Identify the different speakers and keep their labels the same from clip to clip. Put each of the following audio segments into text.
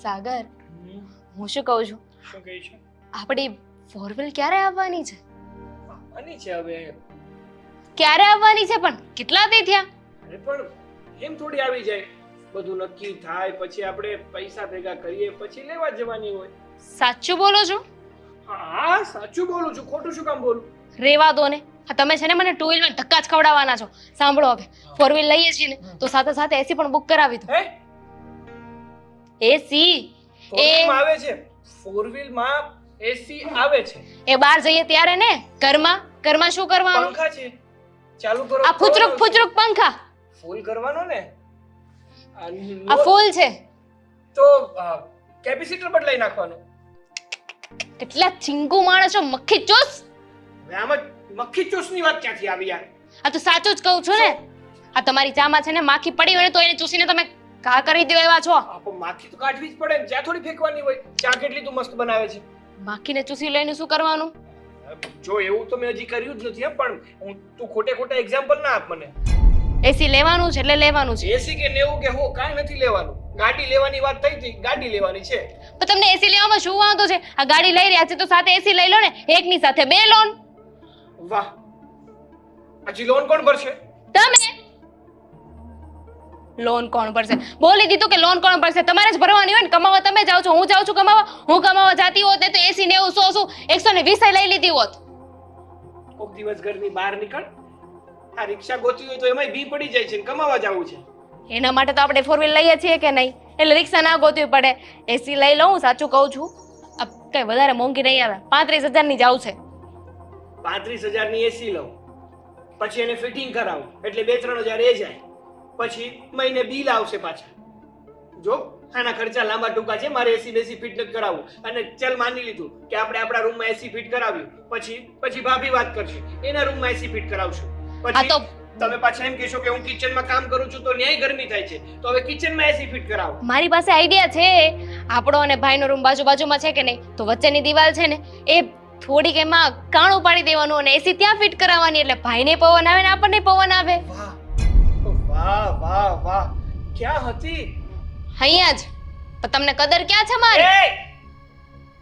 Speaker 1: સાગર, હું શું કહું છું,
Speaker 2: શું કહે છે?
Speaker 1: આપણી 4 વ્હીલ ક્યારે આવવાની છે?
Speaker 2: આની છે હવે.
Speaker 1: ક્યારે આવવાની છે? પણ કેટલા દી થયા?
Speaker 2: અરે પણ એમ થોડી આવી જાય. બધું નક્કી થાય પછી આપણે પૈસા ભેગા કરીએ પછી લેવા જવાની હોય.
Speaker 1: સાચું બોલો છો?
Speaker 2: હા સાચું બોલું છું, ખોટું શું કામ બોલું?
Speaker 1: રેવા દો ને. હા, તમે છે ને મને 2 વ્હીલમાં ધક્કા જ ખવડાવવાના છો. સાંભળો, હવે 4 વ્હીલ લઈએ છીએ ને તો સાથે સાથે એસી પણ બુક કરાવી દો.
Speaker 2: હે
Speaker 1: એસી
Speaker 2: ફોર વ્હીલમાં આવે છે? ફોર વ્હીલમાં એસી આવે છે?
Speaker 1: એ બહાર જઈએ ત્યારે ને. ઘરમાં શું કરવાનું?
Speaker 2: પંખા છે, ચાલુ કરો.
Speaker 1: આ ફૂચરુક પંખા.
Speaker 2: ફૂલ કરવાનો ને.
Speaker 1: આ ફૂલ છે
Speaker 2: તો કેપેસિટર બદલાઈ નાખવાનું.
Speaker 1: કેટલા ચીંગુ માણસો, મક્ખી ચૂસ.
Speaker 2: હવે આમાં મક્ખી ચૂસની વાત ક્યાંથી આવી યાર?
Speaker 1: આ તો સાચું જ કહું છું ને. આ તમારી ચામાં છે ને માખી પડી હોય ને તો એને ચૂસીને તમે ઘા કરી દો એવા છો.
Speaker 2: આપો માખી તો કાઢવી જ પડે ને, ચા થોડી ફેંકવાની હોય. ચા કેટલી તું મસ્ત બનાવે છે.
Speaker 1: માખીને ચૂસી લઈને શું કરવાનું?
Speaker 2: જો એવું તો મેં હજી કર્યું જ નથી હે, પણ તું ખોટે એક્ઝામ્પલ ના આપ મને.
Speaker 1: એસી લેવાનું છે એટલે લેવાનું છે.
Speaker 2: એસી કે 90 કે હો કાંઈ નથી લેવાનું. ગાડી લેવાની વાત થઈ હતી, ગાડી લેવાની છે.
Speaker 1: તો તમને એસી લેવામાં શું વાંધો છે? આ ગાડી લઈ રહ્યા છે તો સાથે એસી લઈ લો ને. એકની સાથે 2 લોન.
Speaker 2: વાહ, હજી લોન કોણ ભરશે?
Speaker 1: તમે. લોન કોણ ભરશે? બોલી દીધું કે લોન કોણ ભરશે. તમારે જ ભરવાની હોય ને. કમાવા તમે જાઓ છો, હું જાઉં છું કમાવા. હું કમાવા જાતી હોત ને તો 80 90 100 120 લઈ લીધી હોત.
Speaker 2: કોક દિવસ ઘરની બહાર નીકળ. આ રિક્ષા ગોતી હોય તો એમાંય બી પડી જાય છે ને કમાવા જવું છે.
Speaker 1: એના માટે તો આપણે 4 વ્હીલ લઈએ છીએ કે નહીં, એટલે રિક્ષા ના ગોતવી પડે. એસી લઈ લઉં, સાચું કહું છું. આ કઈ વધારે મોંઘી નહીં આવે. 35,000 ની જાવ છે.
Speaker 2: 35,000 ની એસી લઉં, પછી એને ફિટિંગ કરાવું એટલે 2-3 હજાર એ જાય. પછી મહિને બિલ આવશે પાછા. જો આના ખર્ચા લાંબા ટૂંકા છે. મારે એસી બેસી ફિટ નથી કરાવવું. અને ચલ માની લીધું કે આપણે આપણા રૂમમાં એસી ફિટ કરાવ્યું, પછી ભાભી વાત કરશે, એના રૂમમાં એસી ફિટ કરાવશું. પછી તમે પાછા એમ કહેશો કે હું કિચનમાં કામ કરું છું તો ન્યાય ગરમી થાય છે, તો હવે કિચનમાં એસી ફિટ કરાવો.
Speaker 1: મારી પાસે આઈડિયા છે. આપણો અને ભાઈનો રૂમ બાજુમાં છે કે નહીં, તો વચ્ચેની દિવાલ છે ને એ થોડીક એમાં કાણું પાડી દેવાનું અને એસી ત્યાં ફિટ કરાવવાની, એટલે ભાઈને પવન આવે ને આપણને પવન આવે.
Speaker 2: વાહ વાહ વાહ, ક્યાં હતી?
Speaker 1: અહીંયા જ. પણ તમને કદર ક્યાં છે મારી?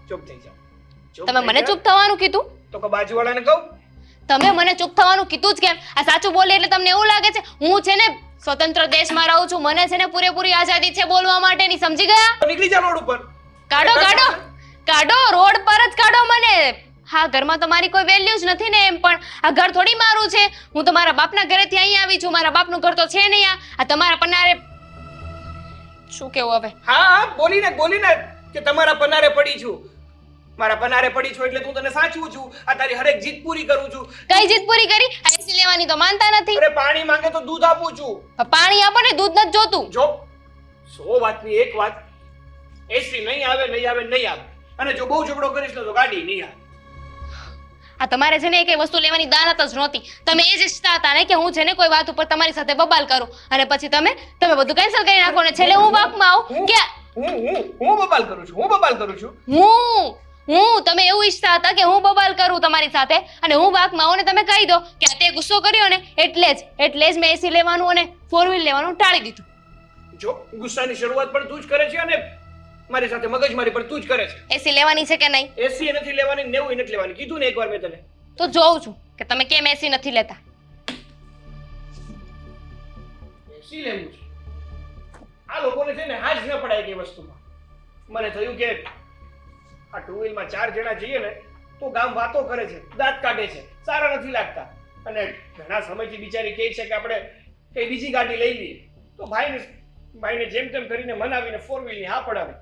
Speaker 2: ચૂપ થઈ જાઓ.
Speaker 1: તમે મને ચૂપ થવાનું કીધું
Speaker 2: તો કે બાજુવાળાને કહું?
Speaker 1: તમે મને ચૂપ થવાનું કીધું જ કેમ? આ સાચું બોલે એટલે તમને એવું લાગે છે હું છે ને સ્વતંત્ર દેશમાં રહું છું, મને છે ને પૂરેપૂરી આઝાદી છે બોલવા માટેની, સમજી ગયા?
Speaker 2: નીકળી જા રોડ ઉપર.
Speaker 1: કાઢો રોડ પર જ કાઢો મને. હા, ઘરમાં તો મારી કોઈ વેલ્યુ જ નથી ને. એમ પણ આ ઘર થોડી મારું છે. હું તો મારા બાપના ઘરેથી અહીં આવી છું. મારા બાપનું ઘર તો છે નહીં. આ તમારા પનારે શું કેવું હવે?
Speaker 2: હા બોલીને કે તમારા પનારે પડી છું. મારા પનારે પડી છું એટલે તું તને સાચવું છું. આ તારી હરેક જીત પૂરી કરું છું.
Speaker 1: કઈ જીત પૂરી કરી? એસી લેવાની તો માનતા નથી.
Speaker 2: અરે પાણી માંગે તો દૂધ આપું છું.
Speaker 1: પાણી આપો ને, દૂધ નથી જોતું.
Speaker 2: જો 100 વાતની એક વાત, એસી નહીં આવે. અને જો બહુ ઝઘડો કરીશ તો ગાડી નહીં આવે.
Speaker 1: આ તમારે છે ને એક વસ્તુ લેવાની દાનત જ નહોતી. તમે એ જ ઈચ્છતા હતા ને કે હું છે ને કોઈ વાત ઉપર તમારી સાથે બબાલ કરું અને પછી તમે બધું કેન્સલ કરી નાખો ને છેલ્લે હું વાકમાં આવું કે
Speaker 2: હું બબાલ કરું છું.
Speaker 1: તમે એવું ઈચ્છતા હતા કે હું બબાલ કરું તમારી સાથે અને હું વાકમાં આવું ને તમે કહી દો કે આ તે ગુસ્સો કર્યો ને એટલે જ મેં એસી લેવાનું અને 4 વ્હીલ લેવાનું ટાળી દીધું.
Speaker 2: જો ગુસ્સાની શરૂઆત પણ તું જ કરે છે અને મારી સાથે મગજમારી પણ તું જ કરે છે.
Speaker 1: એસી લેવાની છે કે નહીં?
Speaker 2: એસી નથી લેવાની, 90 નથી લેવાની. કીધું ને એકવાર મેં તને.
Speaker 1: તો જોઉં છું કે તમે કેમ એસી નથી લેતા.
Speaker 2: એસી લેવું છે. આ લોકોને છે ને હાજ ન પડાય કે વસ્તુમાં. મને થયું કે આ 2 વ્હીલમાં 4 જણા જઈએ ને તો ગામ વાતો કરે છે, દાંત કાઢે છે, સારા નથી લાગતા. અને ઘણા સમયથી બિચારી કહે છે કે આપણે કઈ બીજી ગાડી લઈ લઈએ. તો ભાઈને જેમ તેમ કરીને મનાવીને 4 વ્હીલની હા પડાવી.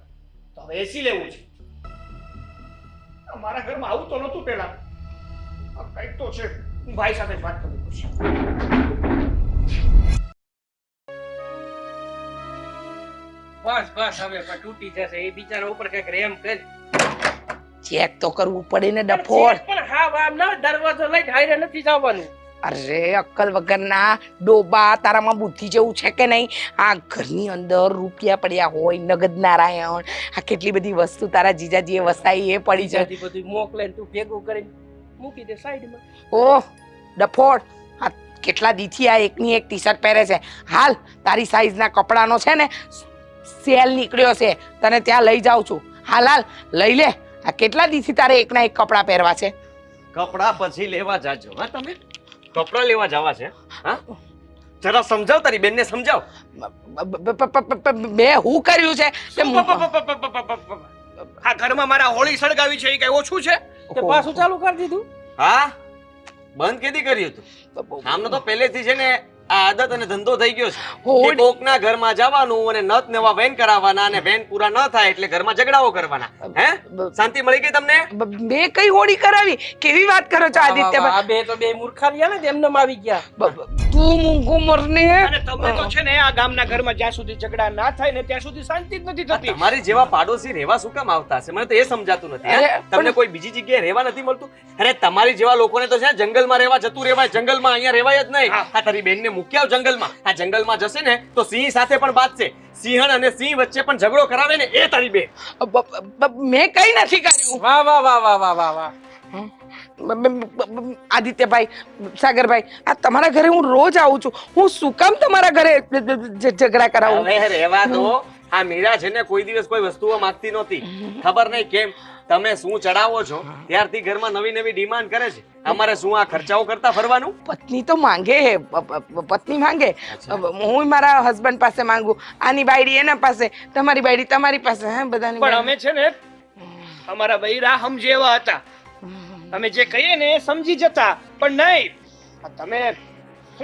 Speaker 2: તો હવે એસી લેવું છે. મારા ઘરમાં આવું તો નહોતું પહેલા. કંઈક તો છે. હું ભાઈ સાથે વાત કરું છું.
Speaker 3: બસ હવે તૂટી જશે. એ બિચારા ઉપર કઈક રેમ કર.
Speaker 4: ચેક તો કરવું પડે ને ડફોર.
Speaker 3: પણ હા ના, દરવાજો લઈ હારે નથી જવાનું.
Speaker 4: અરે અક્કલ વગરના ડોબા, તારામાં બુદ્ધિ જેવું છે કે નહીં? આ ઘરની અંદર રૂપિયા પડ્યા હોય, નગદ નારાયણ, આ કેટલી બધી વસ્તુ તારા જીજાજીએ વસાઈ એ પડી છે.
Speaker 3: બધું મોકલે તું ભેગું કરીને મૂકી દે સાઈડમાં.
Speaker 4: ઓહ ડફોર, આ કેટલા દીથી આ એકની એક ટી શર્ટ પહેરે છે. હાલ તારી સાઈઝના કપડાનો છે ને સેલ નીકળ્યો છે, તને ત્યાં લઈ જાઉં છું. હાલ હાલ લઈ લે. આ કેટલા દિવસથી તારે એકના એક કપડાં પહેરવા છે?
Speaker 5: કપડા પછી લેવા જાજો. હા તમે કપડા લેવા જવા છે? હા જરા સમજાવ, તારી બેનને સમજાવ.
Speaker 4: મેં હું કર્યું છે તે
Speaker 2: આ ઘરમાં મારા હોળી સળગાવી છે એ કઈ ઓછું છે?
Speaker 3: તે પાછું ચાલુ કરી દીધું.
Speaker 5: હા બંધ કેદી કર્યું હતું? આમનો તો પહેલેથી છે ને આ આદત અને ધંધો થઈ ગયો છે કે
Speaker 4: હોળી-
Speaker 5: કોકના ઘરમાં જવાનું અને નત નવા વેન કરાવવાના અને વેન પૂરા ન થાય એટલે ઘરમાં ઝઘડાઓ કરવાના. હે શાંતિ મળી ગઈ તમને?
Speaker 4: મેં કઈ હોળી કરાવી? કેવી વાત કરો છો આદિત્યભાઈ?
Speaker 3: આ બે તો બે મૂર્ખા રહ્યા ને એમને આવી ગયા.
Speaker 4: તું મૂંગો મરને.
Speaker 2: અને તમે તો છે ને આ ગામના ઘરમાં જ્યાં સુધી ઝઘડા ના થાય ને ત્યાં સુધી શાંતિ જ નથી
Speaker 5: આ
Speaker 2: થતી.
Speaker 5: તમારી જેવા પાડોશી રહેવા શું કામ આવતા હશે? મને તો એ સમજાતું નથી. હે?
Speaker 4: અરે,
Speaker 5: તમને કોઈ બીજી જગ્યાએ રહેવા નથી મળતું? અરે તમારી જેવા લોકોને તો છે ને જંગલમાં રહેવા જતું રહેવાય. જંગલમાં અહીંયા રહેવાય જ નહીં. આ તારી બેનને મૂકી આવ જંગલમાં. આ જંગલમાં જશે ને તો સિંહ સાથે પણ બાતશે. સિંહણ અને સિંહ વચ્ચે પણ ઝઘડો કરાવે ને એ તારી બેન.
Speaker 4: મેં કઈ નથી કર્યું.
Speaker 3: વાહ વાહ વાહ વાહ વાહ વાહ વાહ.
Speaker 4: આદિત્યભાઈ, સાગરભાઈ, આ તમારા ઘરે હું રોજ આવું છું. હું શું કામ તમારા ઘરે ઝઘડા કરાવું?
Speaker 5: હવે રહેવા દો. આ મીરા છે ને કોઈ દિવસ કોઈ વસ્તુઓ માંગતી નહોતી. ખબર નહીં કેમ તમે શું ચડાવો છો ત્યારથી ઘરમાં નવી નવી ડિમાન્ડ કરે છે. અમારે શું આ ખર્ચાઓ કરતા ફરવાનું?
Speaker 4: પત્ની તો માંગે હે, પત્ની માંગે. હું મારા હસબન્ડ પાસે માંગુ. આની બાયડી એના પાસે, તમારી બાયડી તમારી પાસે. હે બધાની
Speaker 2: પણ
Speaker 4: બાયડી.
Speaker 2: અમે છે ને અમારા બૈરા સમજે એવા હતા. અમે જે કહીએ ને એ સમજી જતા. પણ નહીં, આ તમે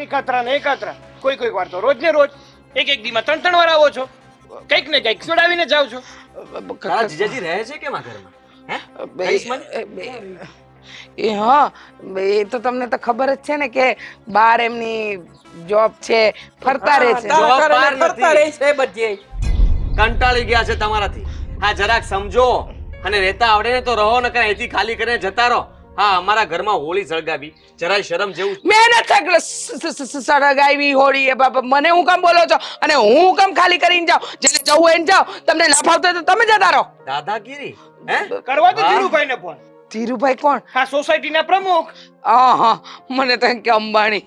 Speaker 2: એકાત્રા ને એકાત્રા કોઈ વાર તો રોજ ને રોજ એક દીમાં 3 વાર આવો છો. કંઈક ને કંઈક ચડાવીને જાવ છો.
Speaker 5: તારા જીજાજી રહે છે કેમ આ ઘરમાં? હે કહીશ મને?
Speaker 4: એ હા, એ તો તમને તો ખબર જ છે ને કે બાર એમની જોબ છે, ફરતા રહે છે.
Speaker 3: તારા
Speaker 5: જવાબ
Speaker 3: ઘરે
Speaker 5: બહાર
Speaker 3: ફરતા
Speaker 5: નથી.
Speaker 3: રહે છે બધે.
Speaker 5: કંટાળી ગયા છે તમારાથી. હા જરાક સમજો અને રહેતા આવડે ને તો રહો, નકર અહીંથી ખાલી કરીને જતા રહો. હા અમારા ઘરમાં હોળી સળગાવી જરાય શરમ જેવું
Speaker 4: મેં નથી સળગાવી હોળી. મને હું કામ બોલો છો? અને હું કામ ખાલી કરીને જાઉં? જેને જવું હોય એને જાઓ. તમને ના ફાવતું હોય તો તમે જતા રહો.
Speaker 5: દાદાગીરી? હે
Speaker 2: કરવા તો
Speaker 5: વાહ.
Speaker 2: ધીરુભાઈને ફોન.
Speaker 4: ધીરુભાઈ કોણ?
Speaker 2: આ સોસાયટીના પ્રમુખ.
Speaker 4: હા, મને તો એમ કે અંબાણી.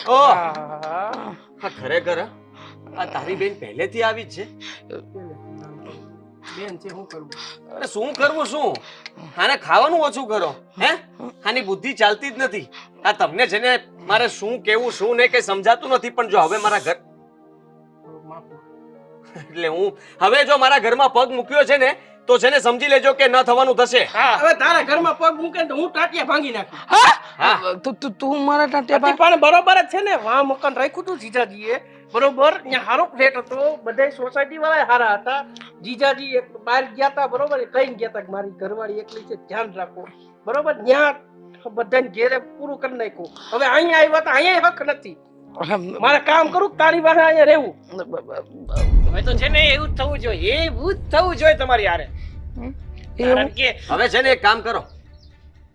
Speaker 5: ઓહ
Speaker 3: આહા.
Speaker 5: હા ખરેખર હં? આ તારી બેન પહેલેથી આવી જ છે?
Speaker 3: બેન છે શું કરવું?
Speaker 5: અરે શું કરવું શું? આને ખાવાનું ઓછું કરો. હે આની બુદ્ધિ ચાલતી જ નથી. આ તમને છે ને મારે શું કેવું શું નહીં કઈ સમજાતું નથી. પણ જો હવે મારા ઘર એટલે હું હવે જો મારા ઘરમાં પગ મૂક્યો છે ને તો છે ને સમજી લેજો કે ન થવાનું થશે.
Speaker 2: હા
Speaker 3: હવે તારા ઘરમાં પગ મૂકે ને તો હું ટાટિયા ભાંગી નાખું.
Speaker 4: હા? તું મારા ટાંટિયા
Speaker 3: હતી પણ બરોબર જ છે ને. વાહ મકાન રાખ્યું હતું જીજાજીએ બરોબર. ત્યાં સારો ફ્લેટ હતો. બધા સોસાયટી વાળા સારા હતા. જીજાજી એક બહાર ગયા હતા બરોબર. એ કહીને ગયા હતા કે મારી ઘરવાળી એકલી છે, ધ્યાન રાખો બરોબર. ત્યાં બધાને ઘેરે પૂરું કરી નાખ્યું. હવે અહીંયા આવ્યા હતા, અહીંયા હક નથી. મારે કામ કરું કે તારી પાસે અહીંયા રહેવું?
Speaker 2: હવે તો છે ને એવું જ થવું જોઈએ. એવું જ થવું જોઈએ તમારી હારે. કારણ કે
Speaker 5: હવે છે ને એક કામ કરો.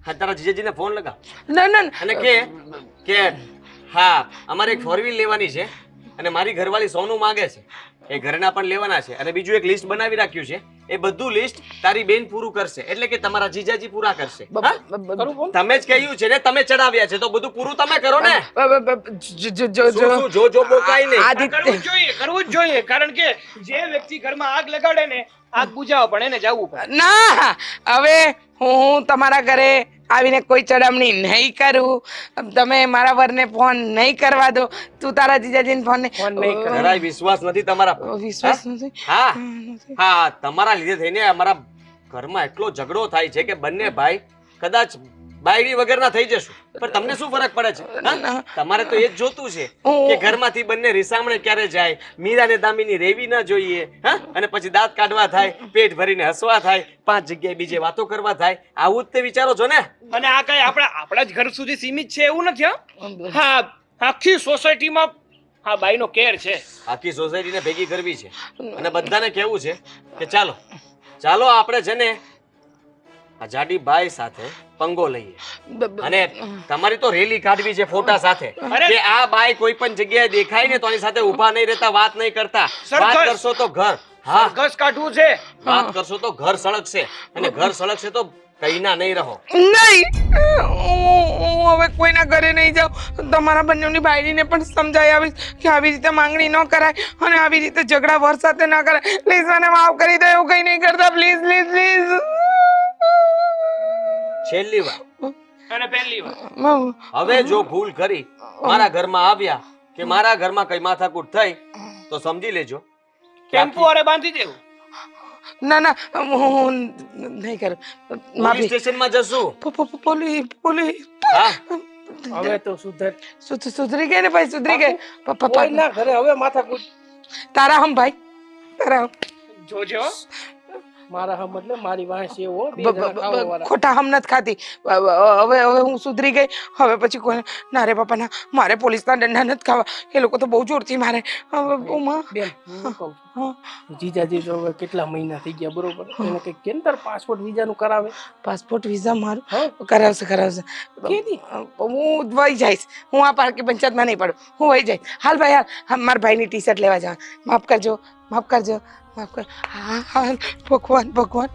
Speaker 5: હા તારા જીજાજીને ફોન લગાવ
Speaker 4: ના ના
Speaker 5: અને કે હા અમારે એક 4 વ્હીલ લેવાની છે અને મારી ઘરવાળી સોનું માંગે છે. એ ઘરના પણ લેવાના છે અને બીજું એક લિસ્ટ બનાવી રાખ્યું છે. એ બધું લિસ્ટ તારી બેન પૂરું કરશે. એટલે કે તમારા જીજાજી પૂરા કરશે. હા?
Speaker 3: કરું બોલ.
Speaker 5: તમે જ કહ્યું છે ને, તમે ચડાવ્યા છે તો બધું પૂરું તમે કરો ને.
Speaker 4: જો
Speaker 5: શું જો બોકાય નહીં.
Speaker 2: આ કરવું જ જોઈએ. કારણ કે જે વ્યક્તિ ઘરમાં આગ લગાડે ને આગ બુજાવો પણ એને જવું પડે.
Speaker 4: ના, હવે હું તમારા ઘરે આવીને કોઈ ચડામણી નહીં કરું. તમે મારા વરને ફોન નહીં કરવા દો. તું તારા જીજાજીને ફોન
Speaker 3: નહીં કરે.
Speaker 5: જરાય વિશ્વાસ નથી તમારા પર.
Speaker 4: વિશ્વાસ નથી.
Speaker 5: હા હા તમારા લીધે થઈને અમારા ઘરમાં એટલો ઝઘડો થાય છે કે બંને ભાઈ કદાચ બાયડી વગરના થઈ જશું. પણ તમને શું ફરક પડે છે? હા? તમારે તો એ જ જોતું છે કે ઘરમાંથી બંને રીસામણે ક્યારે જાય. મીરા ને દામિની રેવી ન જોઈએ. હા અને પછી દાંત કાઢવા થાય, પેટ ભરીને હસવા થાય, 5 જગ્યાએ બીજે વાતો કરવા થાય. આવું જ તે વિચારો છો ને?
Speaker 2: અને આ કઈ આપણા જ ઘર સુધી સીમિત છે એવું નથી. હા આખી સોસાયટીમાં હા બાઈનો કેર છે.
Speaker 5: આખી સોસાયટીને ભેગી કરવી છે અને બધાને કહેવું છે કે ચાલો આપણે છે ને આ જાડી બાઈ સાથે પંગો લઈએ અને તમારી તો રેલી કાઢવી છે ફોટા સાથે કે આ બાઈ કોઈ પણ જગ્યાએ દેખાય ને તો આની સાથે ઊભા નહીં રહેતા, વાત નહીં કરતા. વાત
Speaker 2: સરઘસ.
Speaker 5: કરશો તો ઘર હા
Speaker 2: ઘસ કાઢવું છે.
Speaker 5: વાત કરશો તો ઘર સળગશે અને ઘર સળગશે તો કઈ ના નહીં રહો.
Speaker 4: નહીં, હું હવે કોઈના ઘરે નહીં જાઉં. તમારા બંનેની બાયડીને પણ સમજાઈ આવીશ કે આવી રીતે માંગણી ન કરાય અને આવી રીતે ઝઘડા વર સાથે ન કરાય. પ્લીઝ મને માફ કરી દો, એવું કઈ નહીં કરતા. Please please please.
Speaker 5: છેલ્લી વાર
Speaker 2: અને પહેલી વાર
Speaker 5: હવે જો ભૂલ કરી મારા ઘરમાં આવ્યા કે મારા ઘરમાં કઈ માથાકૂટ થઈ તો સમજી લેજો કે
Speaker 2: ટેમ્પો વાળે બાંધી દેવું.
Speaker 4: ના ના, હું નહીં કરું.
Speaker 5: પોલીસ
Speaker 4: માફી.
Speaker 5: સ્ટેશનમાં જશું.
Speaker 4: પોલી પોલી
Speaker 5: હા
Speaker 3: હવે તો સુધર.
Speaker 4: સુધરી ગઈ ને ભાઈ, સુધરી ગઈ.
Speaker 3: કોઈના ઘરે હવે માથાકૂટ.
Speaker 4: તારા હમ ભાઈ, તારા હમ.
Speaker 2: જોજો
Speaker 3: મારા હમ એટલે મારી વાંસ એવો બે જણા ખાવા વાળા.
Speaker 4: ખોટા હમ નથી ખાતી. હવે હું સુધરી ગઈ. હવે પછી કોઈ ના રે બાપા ના, મારે પોલીસના દંડા નથી ખાવા. એ લોકો તો બહુ જોરથી મારે. હવે ઓ માં.
Speaker 3: બેન હું કહું છું, જીજાજી તો હવે કેટલા મહિના થઈ ગયા બરોબર, એને કઈક કેન્ટર પાસપોર્ટ વિઝા નું કરાવે.
Speaker 4: પાસપોર્ટ વિઝા મારું
Speaker 3: હા.
Speaker 4: કરાવશે.
Speaker 3: કેદી?
Speaker 4: હું વહી જઈશ. હું આ પાર્કે પંચાયતમાં નહીં પડું. હું વહી જઈશ. હાલ ભાઈ હાલ. હા, મારા ભાઈની ટી શર્ટ લેવા જવા. માફ કરજો, માફ કરજો, માફ કર. હા હા, ભગવાન ભગવાન.